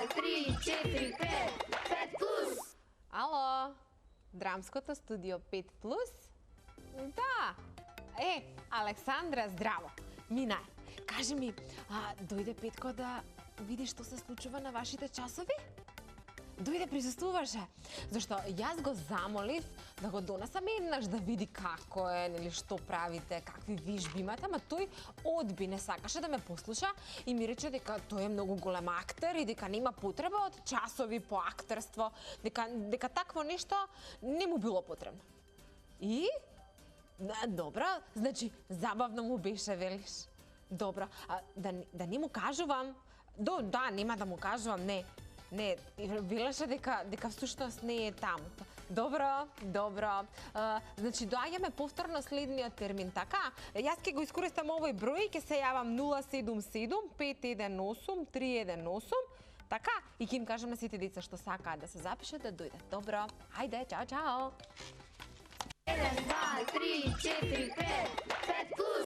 3, 4, 5 плюс! Ало, драмското студио 5 плюс? Да. Александра, здраво. Минај. Кажи ми, дојде Петко да види што се случува на вашите часови? Дојде, присуствуваше. Зашто јас го замолив да го донесам еднаш да види како е, нели што правите, какви вижби имате, ама тој одби, не сакаше да ме послуша и ми рече дека тој е многу голем актер и дека нема потреба од часови по актерство, дека такво нешто не му било потребно. И добро, значи забавно му беше, велиш. Добро, да не му кажувам. Да, нема да му кажувам, не. Не, велеше дека всушност не е таму. Добро. Значи доаѓаме повторно следниот термин, така? Јас ќе го искористам овој број и ќе се јавам 077 518 318, така? И ќе им кажам на сите деца што сакаат да се запишат да дојдат. Добро, ајде, чао! 1, 2, 3, 4, 5